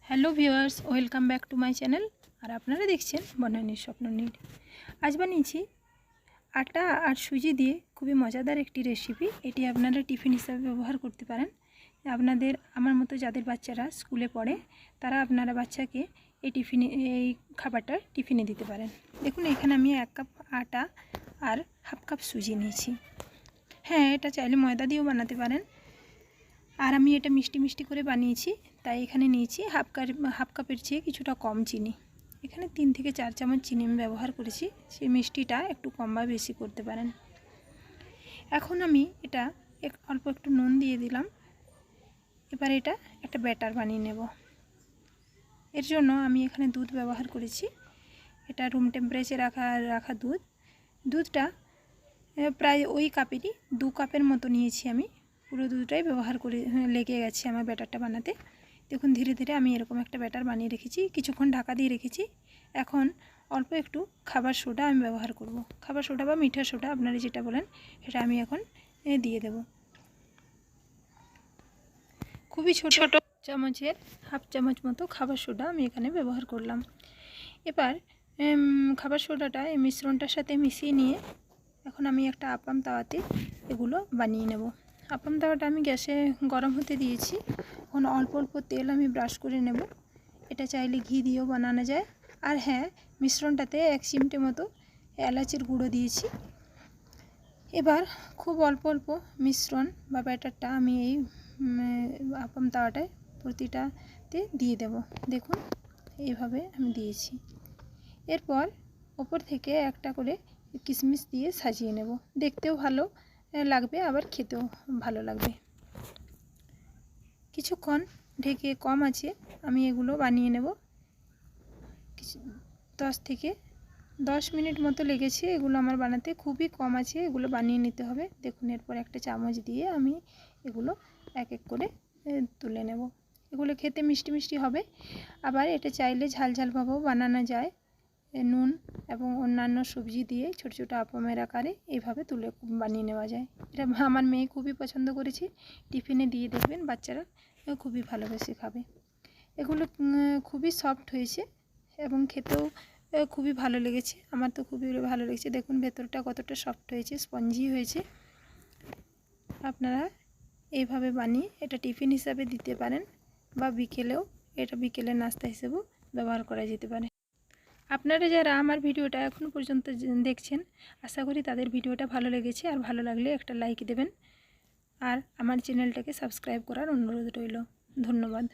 Hello viewers, welcome back to my channel. আর আপনারা দেখছেন বনানীর স্বপ্ন নীড়। আজ বানিয়েছি আটা আর সুজি দিয়ে খুবই মজাদার একটি রেসিপি। এটি আপনারা টিফিন হিসাবে ব্যবহার করতে পারেন। আমার মতো যাদের বাচ্চারা স্কুলে পড়ে তারা আপনারা বাচ্চাকে এই খাবারটা টিফিনে দিতে পারেন। দেখুন, এখানে আমি 1 কাপ আটা আর হাফ কাপ সুজি নিয়েছি। হ্যাঁ, এটা চাইলে ময়দা দিয়েও বানাতে পারেন। আর আমি এটা মিষ্টি মিষ্টি করে বানিয়েছি, তাই এখানে নিয়েছি হাফ কাপের চেয়ে কিছুটা কম চিনি। এখানে 3 থেকে 4 চামচ চিনি আমি ব্যবহার করেছি। সেই মিষ্টিটা একটু কম বা বেশি করতে পারেন। এখন আমি এটা অল্প একটু নুন দিয়ে দিলাম। এবার এটা একটা ব্যাটার বানিয়ে নেব। এর জন্য আমি এখানে দুধ ব্যবহার করেছি। এটা রুম টেম্পারেচারে রাখা দুধটা প্রায় ওই কাপেরই 2 কাপের মতো নিয়েছি আমি। পুরো দুধটাই ব্যবহার করে লেগে গেছে আমার ব্যাটারটা বানাতে। দেখুন, ধীরে ধীরে আমি এরকম একটা ব্যাটার বানিয়ে রেখেছি। কিছুক্ষণ ঢাকা দিয়ে রেখেছি। এখন অল্প একটু খাবার সোডা আমি ব্যবহার করব। খাবার সোডা বা মিঠা সোডা আপনারা যেটা বলেন, এটা আমি এখন দিয়ে দেব। খুবই ছোট চামচের হাফ চামচ মতো খাবার সোডা আমি এখানে ব্যবহার করলাম। এবার খাবার সোডাটা এই মিশ্রণটার সাথে মিশিয়ে নিয়ে এখন আমি একটা আপাম তাওয়াতে এগুলো বানিয়ে নেব। আপাম তাওয়াটা আমি গ্যাসে গরম হতে দিয়েছি। এখন অল্প অল্প তেল আমি ব্রাশ করে নেব। এটা চাইলে ঘি দিয়েও বানানো যায়। আর হ্যাঁ, মিশ্রণটাতে 1 চিমটে মতো এলাচের গুঁড়ো দিয়েছি। এবার খুব অল্প অল্প মিশ্রণ বা ব্যাটারটা আমি এই আপাম তাওয়াটায় প্রতিটাতে দিয়ে দেব। দেখুন, এইভাবে আমি দিয়েছি। এরপর ওপর থেকে একটা করে কিশমিশ দিয়ে সাজিয়ে নেব। দেখতেও ভালো লাগবে, আবার খেতেও ভালো লাগবে। কিছুক্ষণ ঢেকে কম আছে আমি এগুলো বানিয়ে নেব। 10 থেকে 10 মিনিট মতো লেগেছে এগুলো আমার বানাতে। খুবই কম আছে, এগুলো বানিয়ে নিতে হবে। দেখুন, এরপর একটা চামচ দিয়ে আমি এগুলো এক এক করে তুলে নেব। এগুলো খেতে মিষ্টি মিষ্টি হবে। আবার এটা চাইলে ঝাল ঝালভাবেও বানানো যায়। নুন এবং অন্যান্য সবজি দিয়ে ছোট ছোট আপামের আকারে এইভাবে তুলে বানিয়ে নেওয়া যায়। এটা আমার মেয়ে খুবই পছন্দ করেছে। টিফিনে দিয়ে দেখবেন, বাচ্চারা খুবই ভালোবেসে খাবে। এগুলো খুবই সফট হয়েছে এবং খেতেও খুবই ভালো লেগেছে। আমার তো খুবই ভালো লেগেছে। দেখুন ভেতরটা কতটা সফট হয়েছে, স্পঞ্জি হয়েছে। আপনারা এইভাবে বানিয়ে এটা টিফিন হিসাবে দিতে পারেন বা বিকেলের নাস্তা হিসেবেও ব্যবহার করা যেতে পারে। আপনারা যারা আমার ভিডিওটা এখন পর্যন্ত দেখছেন, আশা করি তাদের ভিডিওটা ভালো লেগেছে। আর ভালো লাগলে একটা লাইক দেবেন আর আমার চ্যানেলটাকে সাবস্ক্রাইব করার অনুরোধ রইল। ধন্যবাদ।